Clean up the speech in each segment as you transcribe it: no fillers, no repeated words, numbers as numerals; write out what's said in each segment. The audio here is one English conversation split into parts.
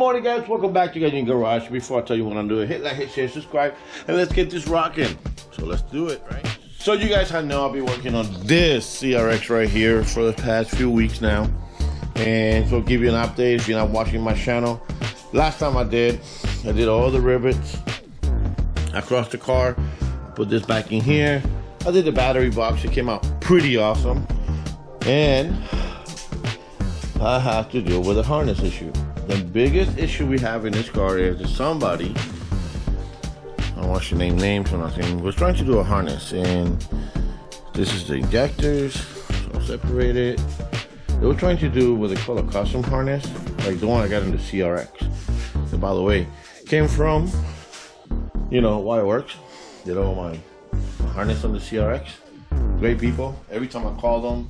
morning, guys. Welcome back to Getting Garage. Before I tell you what I'm doing, hit like, hit share, subscribe, and let's get this rocking. So let's do it, right? So you guys know I've been working on this CRX right here for the past few weeks now. And so I'll give you an update if you're not watching my channel. Last time I did all the rivets across the car. Put this back in here. I did the battery box. It came out pretty awesome. And I have to deal with a harness issue. The biggest issue we have in this car is that somebody, I don't want to name names or nothing, was trying to do a harness. And this is the injectors, so separate it. They were trying to do what they call a custom harness, like the one I got in the CRX. And by the way, came from, Waterworks. Did all my harness on the CRX. Great people. Every time I call them,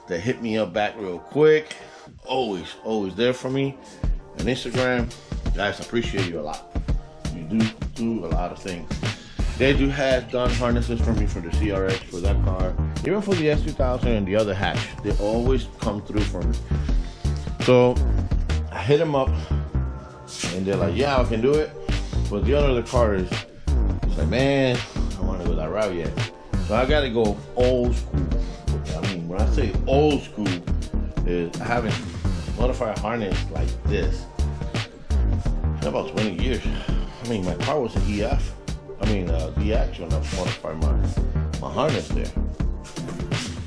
they hit me up back real quick. Always there for me. And Instagram, guys, I appreciate you a lot. You do a lot of things. They have done harnesses for me for the CRX, for that car, even for the S2000 and the other hatch. They always come through for me. So I hit them up, and they're like, "Yeah, I can do it." But the owner of the car is like, "Man, I don't want to go that route yet." So I got to go old school. I mean, when I say old school, is I haven't modified a harness like this in about 20 years. I mean, my car was an EF. DX when I modified my harness there.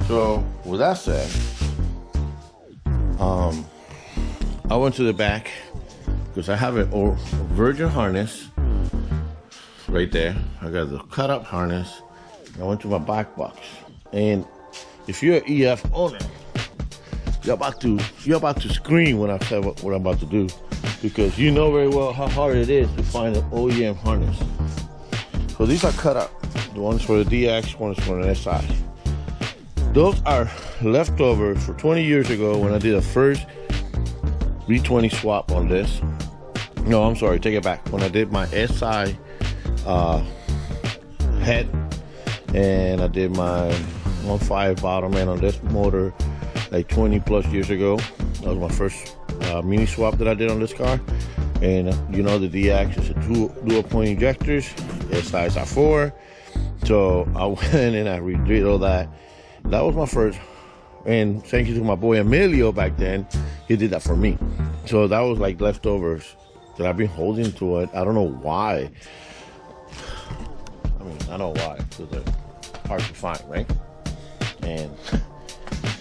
So with that said, I went to the back because I have a virgin harness right there. I got the cut up harness. I went to my back box, and if you're an EF owner, you're about to scream when I say what I'm about to do, because you know very well how hard it is to find an OEM harness. So these are cut up. The ones for the DX, ones for the SI. Those are leftovers for 20 years ago when I did a first V20 swap on this. No, I'm sorry, take it back. When I did my SI head, and I did my 1.5 bottom end on this motor like 20 plus years ago. That was my first mini swap that I did on this car. And the DX is a dual point injectors, SIs are 4. So I went and I redid all that. That was my first, and thank you to my boy Emilio back then, he did that for me. So that was like leftovers that I've been holding to it. I don't know why. I know why, because they're hard to find, right? And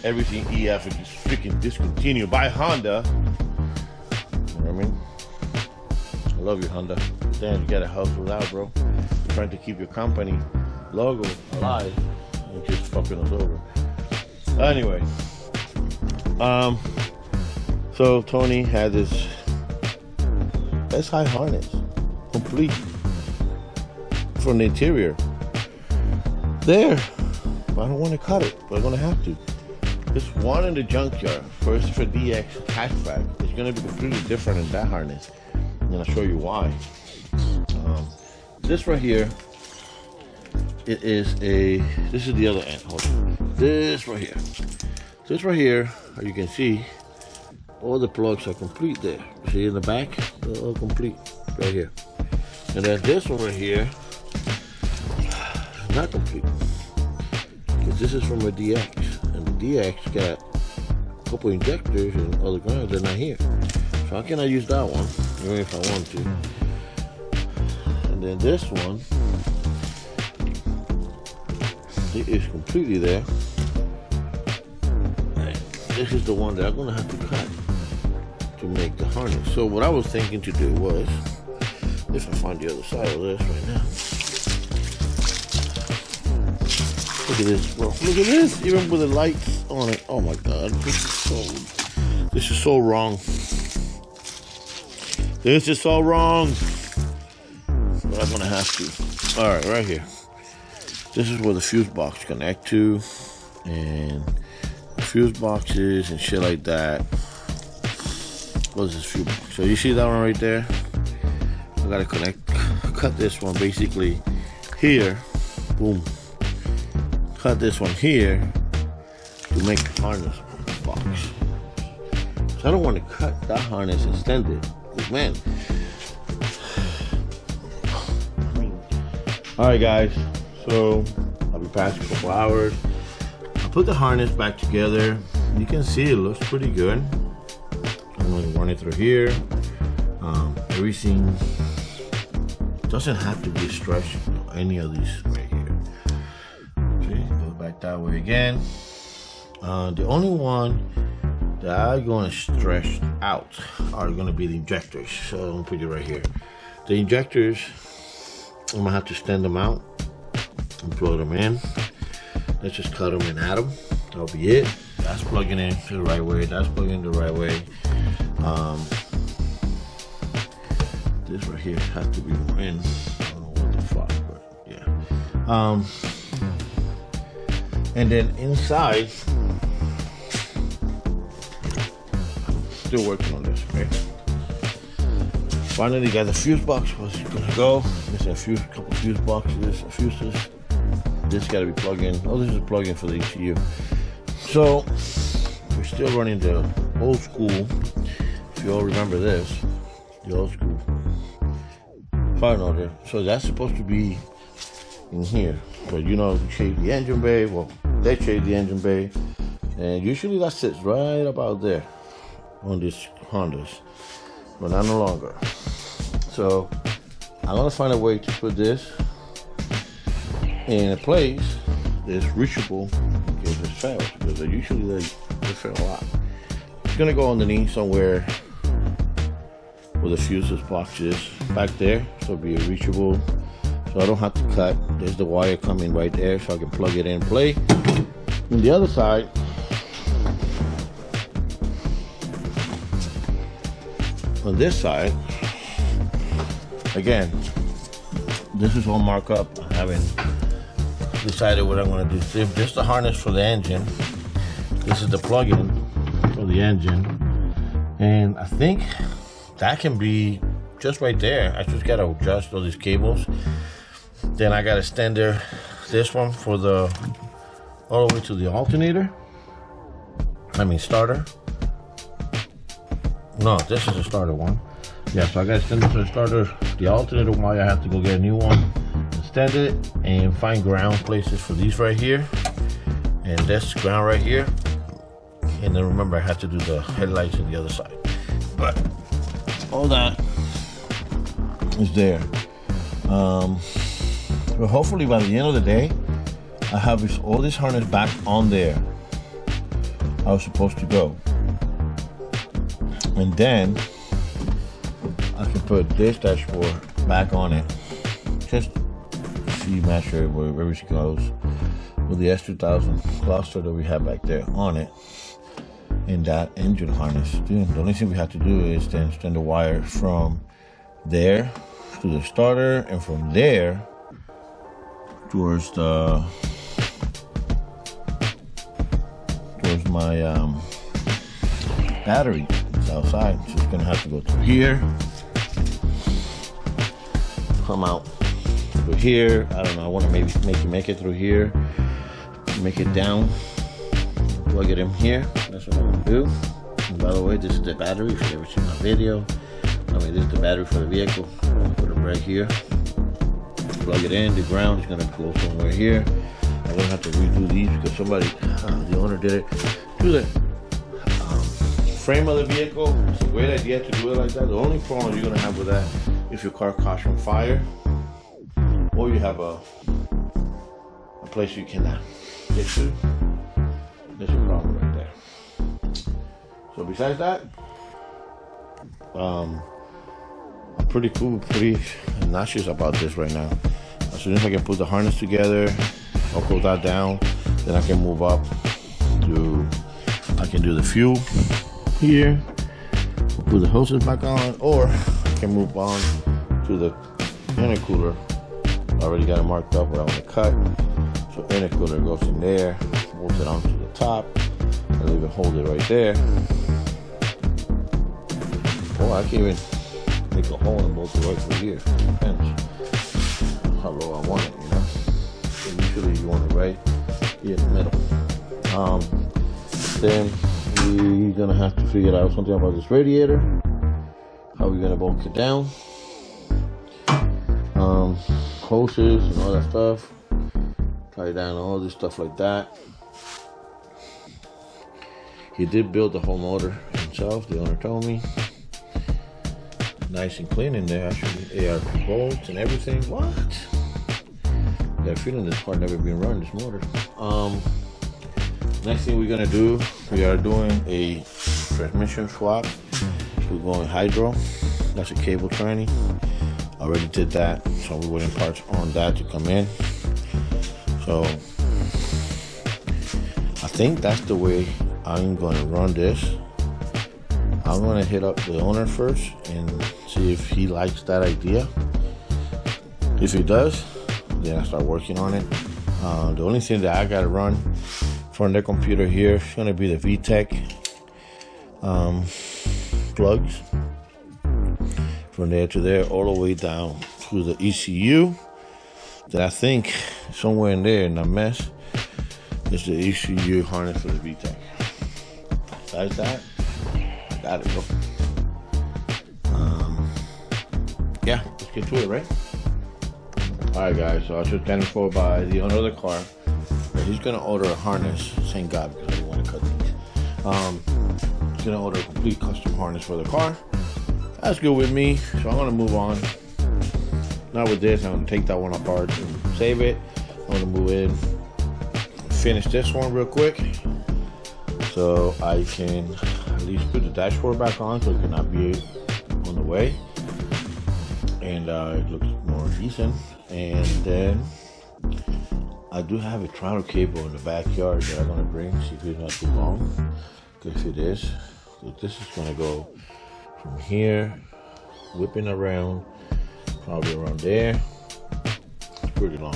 everything EF is just freaking discontinued by Honda. You know what I mean? I love you, Honda. Damn, you gotta hustle out, bro. You're trying to keep your company logo alive and just fucking us over. Anyway, so Tony had this SI harness, complete from the interior. There, but I don't want to cut it, but I'm gonna have to. This one in the junkyard, first for DX hatchback, is gonna be completely different in that harness. And I'll show you why. This right here, this is the other end. Hold on. This right here, as you can see, all the plugs are complete there. See in the back, they're all complete right here. And then this one right here is not complete, because this is from a DX, and the DX got a couple injectors and other grounds. They're not here. So how can I use that one, even if I want to? And then this one, it is completely there. And this is the one that I'm gonna have to cut to make the harness. So what I was thinking to do was, if I find the other side of this right now. Look at this, bro. Look at this, even with the lights on it. Oh my God, this is so wrong. This is so wrong. But I'm gonna have to. All right, right here. This is where the fuse box connect to, and fuse boxes and shit like that. What's this fuse box? So you see that one right there? I gotta cut this one basically here. Boom. Cut this one here to make the harness box. I don't want to cut that harness and extend it. Man. Alright guys, so I'll be past a couple hours. I put the harness back together. You can see it looks pretty good. I'm going to run it through here. Everything doesn't have to be stretched, any of these right here. Okay, go back that way again. The only one that I'm going to stretch out are going to be the injectors. So I'm going to put it right here. The injectors, I'm going to have to extend them out and plug them in. Let's just cut them and add them. That'll be it. That's plugging in the right way. That's plugging the right way. This right here has to be more in. I don't know what the fuck, but yeah. And then inside, still working on this, okay? Finally got the fuse box where it's gonna go. There's a couple fuse boxes, fuses. This gotta be plugged in. Oh, this is plug in for the ECU. So we're still running the old school. If you all remember this, the old school fire order. So that's supposed to be in here. But you know, you shave the engine bay. Well, they shave the engine bay, and usually that sits right about there on these Hondas, but not no longer. So I'm gonna find a way to put this in a place that's reachable in case it fails, because they usually they fail a lot. It's gonna go underneath somewhere where the fuses box is back there, so it'll be reachable, so I don't have to cut. There's the wire coming right there, so I can plug it in and play. On the other side, on this side, again, this is all marked up. I haven't decided what I'm going to do. This is the harness for the engine. This is the plug-in for the engine, and I think that can be just right there. I just got to adjust all these cables. Then I got to extend this one for the all the way to the alternator. I mean starter. No, this is the starter one. Yeah, so I got to extend it to the starter. The alternator wire, I have to go get a new one, extend it, and find ground places for these right here, and this ground right here. And then remember, I have to do the headlights on the other side. But all that is there. But hopefully by the end of the day, I have all this harness back on there. I was supposed to go. And then I can put this dashboard back on it. Just see, match it where everything goes with the S2000 cluster that we have back there on it. And that engine harness. The only thing we have to do is then extend the wire from there to the starter, and from there towards my battery. It's outside, so it's gonna have to go through here, come out through here. I don't know. I want to maybe make it through here, make it down, plug it in here. That's what I'm gonna do. And by the way, this is the battery. If you ever seen my video, this is the battery for the vehicle. I'm gonna put it right here. Plug it in. The ground is gonna go somewhere here. I'm gonna have to redo these because somebody, the owner did it. Do the frame of the vehicle. It's a great idea to do it like that. The only problem you're gonna have with that, if your car caught on fire, or you have a place you cannot get to, there's a problem right there. So besides that, I'm pretty cool, pretty nauseous about this right now. As soon as I can put the harness together, I'll close that down, then I can move up to, I can do the fuel here, put the hoses back on, or I can move on to the intercooler. I already got it marked up where I want to cut. So intercooler goes in there, bolts it onto the top, and leave it, hold it right there. Oh, I can even make a hole and bolt it right through here. Depends how low I want it, you know. So usually you want it right here in the middle. Then we're gonna have to figure out something about this radiator, how we're gonna bulk it down, hoses and all that stuff, tie down all this stuff like that. He did build the whole motor himself, the owner told me. Nice and clean in there, actually. ARP bolts and everything. What? I got a feeling this part never been run, this motor. Next thing we're gonna do, we are doing a transmission swap. We're going hydro. That's a cable tranny. Already did that, so we're waiting parts on that to come in. So I think that's the way I'm gonna run this. I'm gonna hit up the owner first and see if he likes that idea. If he does, then I start working on it. The only thing that I gotta run from the computer here is gonna be the VTech plugs. From there to there, all the way down to the ECU. That I think somewhere in there in the mess is the ECU harness for the VTech. Besides that, I got it, bro. Yeah, let's get to it, right? Alright guys, so I was just getting for by the owner of the car. He's gonna order a harness, thank God, because I didn't want to cut these. He's gonna order a complete custom harness for the car. That's good with me, so I'm gonna move on. Not with this, I'm gonna take that one apart and save it. I'm gonna move in, finish this one real quick, so I can at least put the dashboard back on so it cannot be on the way. And it looks more decent. And then I do have a throttle cable in the backyard that I'm gonna bring, see if it's not too long. If it is, so this is gonna go from here, whipping around, probably around there. It's pretty long.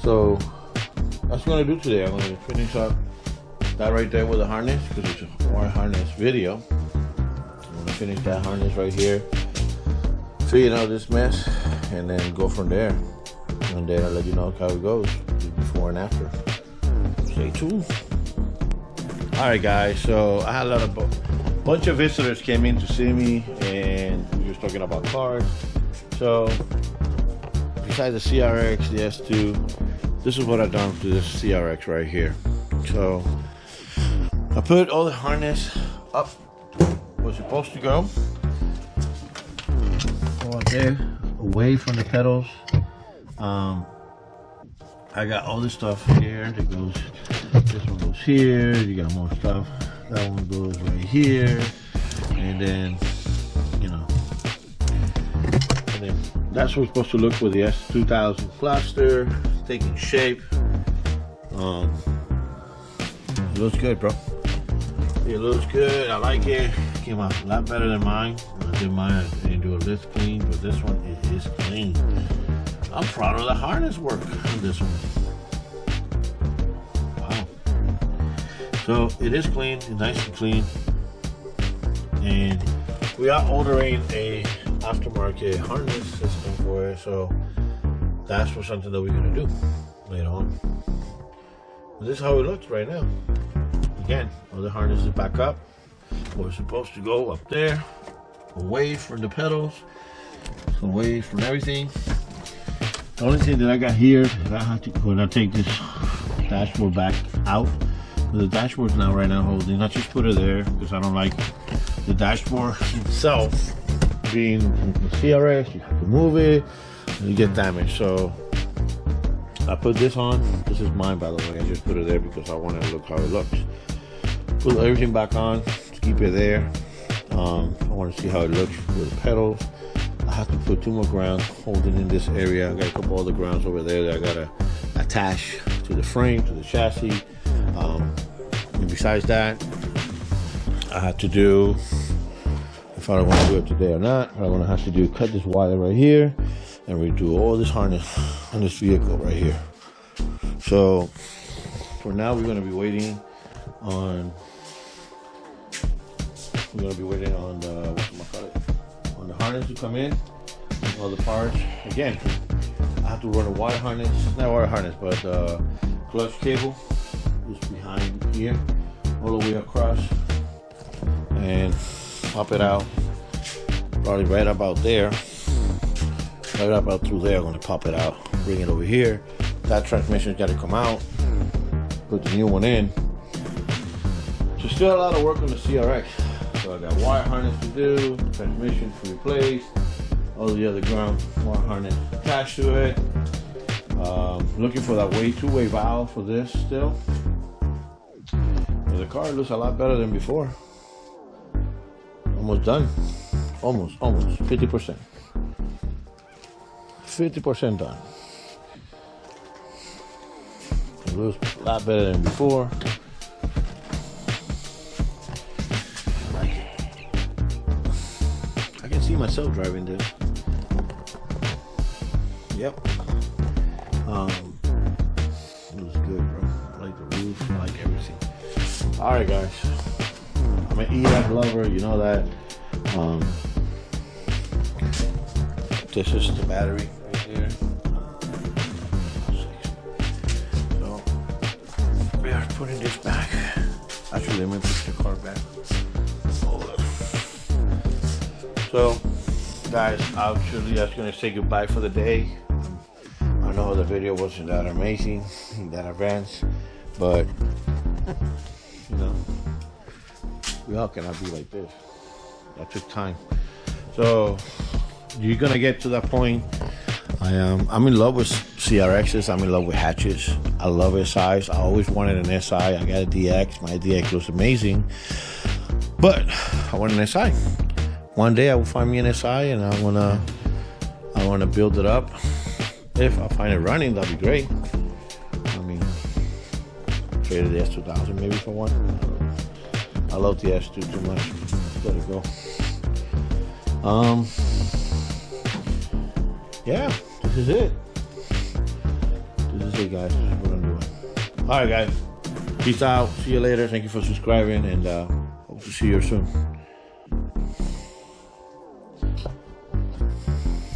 So that's what I'm gonna do today. I'm gonna finish up that right there with a harness because it's a wire harness video. I'm gonna finish that harness right here, figure out this mess, and then go from there. And then I'll let you know how it goes before and after. Stay tuned. All right, guys. So I had a bunch of visitors came in to see me, and we were talking about cars. So besides the CRX, the S2, this is what I've done to this CRX right here. So I put all the harness up where it's supposed to go. Go out there, away from the pedals. I got all this stuff here that goes, this one goes here, you got more stuff, that one goes right here, and then, you know, and then that's what's supposed to look with the S2000 Cluster, taking shape. It looks good, bro. It looks good, I like it. Came out a lot better than mine. When I did mine, I didn't do a lift clean, but this one, it is clean. I'm proud of the harness work on this one. Wow. So it is clean, it's nice and clean. And we are ordering a aftermarket harness system for it, so that's for something that we're gonna do later on. This is how it looks right now. Again, all the harness is back up. We're supposed to go up there, away from the pedals, away from everything. The only thing that I got here is I have to, when I take this dashboard back out, the dashboard's now right now holding. I just put it there because I don't like the dashboard itself being the CRX. You have to move it and you get damaged. So I put this on. This is mine, by the way. I just put it there because I wanted to look how it looks. Put everything back on to keep it there. I want to see how it looks with the pedals. I have to put 2 more grounds holding in this area. I got a couple other grounds over there that I gotta attach to the frame, to the chassis. And besides that, I have to do, if I don't want to do it today or not, what I'm gonna have to do, cut this wire right here and redo all this harness on this vehicle right here. So for now, we're gonna be waiting on the harness to come in, all the parts. Again, I have to run a wire harness, not wire harness, but clutch cable just behind here, all the way across, and pop it out. Probably right about there, right about through there. I'm gonna pop it out, bring it over here. That transmission's got to come out. Put the new one in. So still a lot of work on the CRX. So I got wire harness to do, transmission to replace, all the other ground wire harness attached to it. Looking for that two-way valve for this still. But the car looks a lot better than before. Almost done. Almost 50%. 50% done. It looks a lot better than before. I can see myself driving this. Yep. It was good, bro. I like the roof, I like everything. Alright guys. I'm an e-app lover, you know that. This is the battery right here. So we are putting this back. Actually, let me put the car back. So guys, actually that's gonna say goodbye for the day. I know the video wasn't that amazing, that advanced, but you know, we all cannot be like this. That took time. So you're gonna get to that point. I'm in love with CRXs. I'm in love with hatches. I love SIs. I always wanted an SI. I got a DX. My DX looks amazing, but I want an SI. One day I will find me an SI, and I wanna build it up. If I find it running, that'd be great. I mean, traded the S2000 maybe for one. I love the S2 too much. Let it go. Yeah, this is it. This is it, guys. This is what I'm doing. All right, guys. Peace out. See you later. Thank you for subscribing, and hope to see you soon.